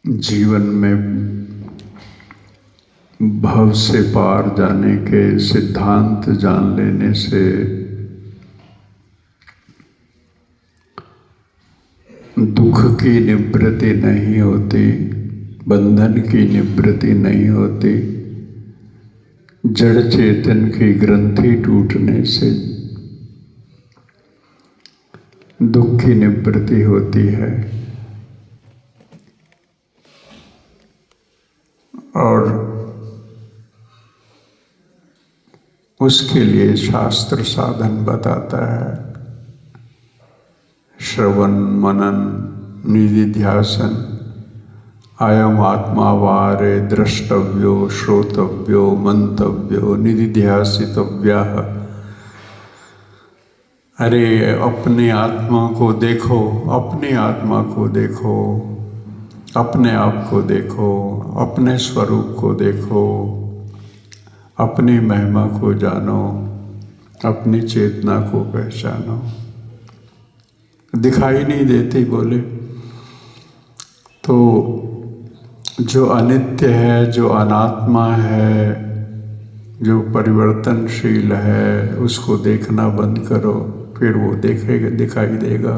जीवन में भव से पार जाने के सिद्धांत जान लेने से दुख की निवृत्ति नहीं होती, बंधन की निवृत्ति नहीं होती। जड़ चेतन की ग्रंथि टूटने से दुख की निवृत्ति होती है। और उसके लिए शास्त्र साधन बताता है। श्रवण मनन निधिध्यासन अयम आत्मा वारे द्रष्टव्यो श्रोतव्यो मंतव्यो निधिध्यासितव्यः। अरे अपने आत्मा को देखो, अपनी आत्मा को देखो, अपने आप को देखो, अपने स्वरूप को देखो, अपनी महिमा को जानो, अपनी चेतना को पहचानो। दिखाई नहीं देती बोले तो जो अनित्य है, जो अनात्मा है, जो परिवर्तनशील है, उसको देखना बंद करो, फिर वो देखेगा, दिखाई देगा।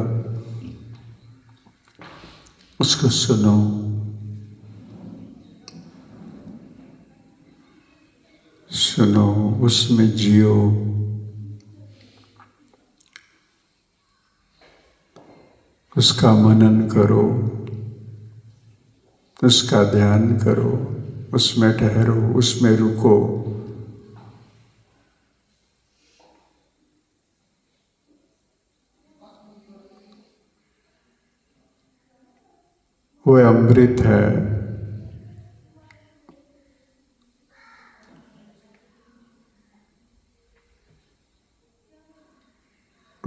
उसको सुनो, सुनो, उसमें जियो। उसका मनन करो, उसका ध्यान करो, उसमें ठहरो, उसमें रुको। वो अमृत है।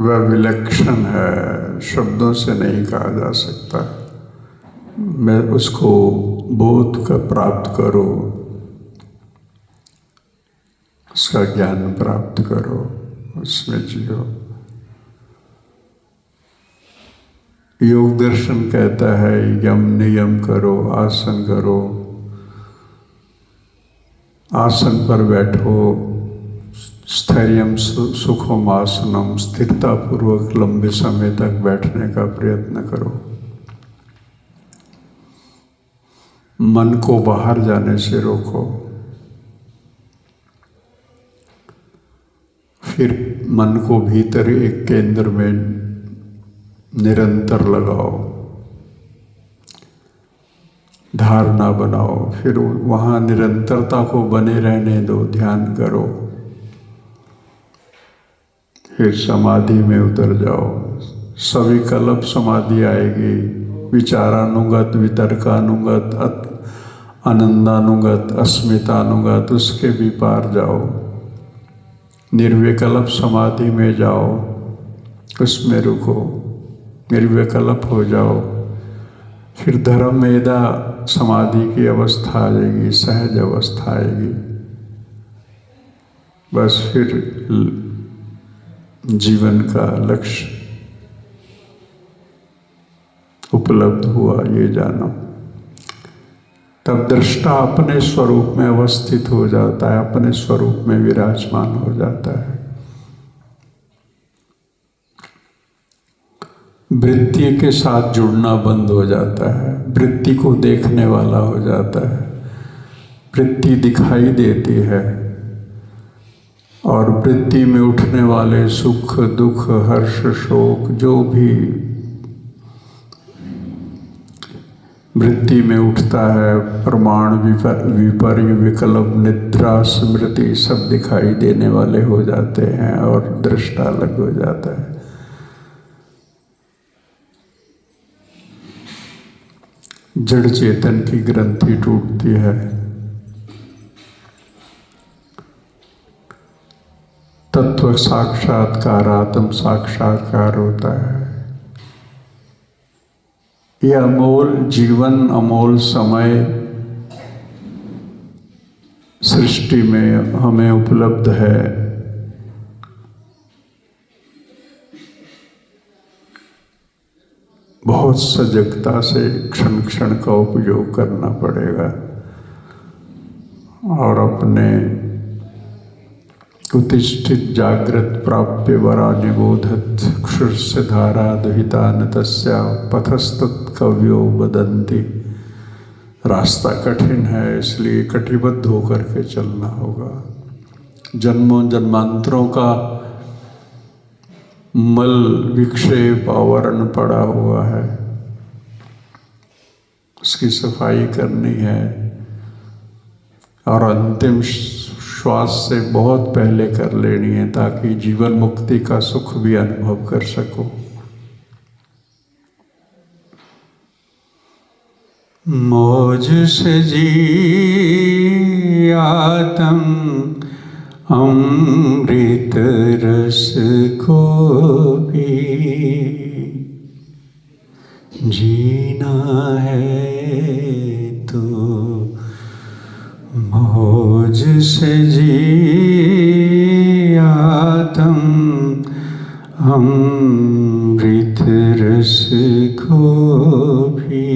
वह विलक्षण है, शब्दों से नहीं कहा जा सकता। मैं उसको बोध का प्राप्त करो, उसका ज्ञान प्राप्त करो, उसमें जियो। योग दर्शन कहता है यम नियम करो, आसन करो, आसन पर बैठो, स्थैर्यम सुखम आसनम, स्थिरता पूर्वक लंबे समय तक बैठने का प्रयत्न करो। मन को बाहर जाने से रोको, फिर मन को भीतर एक केंद्र में निरंतर लगाओ, धारणा बनाओ, फिर वहाँ निरंतरता को बने रहने दो, ध्यान करो। फिर समाधि में उतर जाओ, सविकल्प समाधि आएगी। विचारानुगत, वितर्कानुगत, आनंदानुगत, अस्मितानुगत, उसके भी पार जाओ। निर्विकल्प समाधि में जाओ, उसमें रुको, निर्विकल्प हो जाओ। फिर धर्ममेधा समाधि की अवस्था आ जाएगी, सहज अवस्था आएगी। बस फिर जीवन का लक्ष्य उपलब्ध हुआ, ये जानो। तब दृष्टा अपने स्वरूप में अवस्थित हो जाता है, अपने स्वरूप में विराजमान हो जाता है। वृत्ति के साथ जुड़ना बंद हो जाता है, वृत्ति को देखने वाला हो जाता है। वृत्ति दिखाई देती है और वृत्ति में उठने वाले सुख दुख हर्ष शोक, जो भी वृत्ति में उठता है, प्रमाण विपर्य विकल्प निद्रा स्मृति, सब दिखाई देने वाले हो जाते हैं और दृष्टा अलग हो जाता है। जड़ चेतन की ग्रंथि टूटती है। तत्व साक्षात्कार, आत्म साक्षात्कार होता है। यह अमोल जीवन, अमोल समय सृष्टि में हमें उपलब्ध है। बहुत सजगता से क्षण क्षण का उपयोग करना पड़ेगा और अपने उत्तिष्ठित जागृत प्राप्य वरा निबोधत क्षुरस्य धारा दुहिता न तस्या पथस्तत् कव्यो वदन्ति। रास्ता कठिन है, इसलिए कटिबद्ध होकर के चलना होगा। जन्मों जन्मांतरों का मल विक्षेप आवरण पड़ा हुआ है, उसकी सफाई करनी है और अंतिम श्वास से बहुत पहले कर लेनी है ताकि जीवन मुक्ति का सुख भी अनुभव कर सको। मौज से जी आत्म अमृत रस को भी जीना है तो मौज से जी आत्म अमृत रस को भी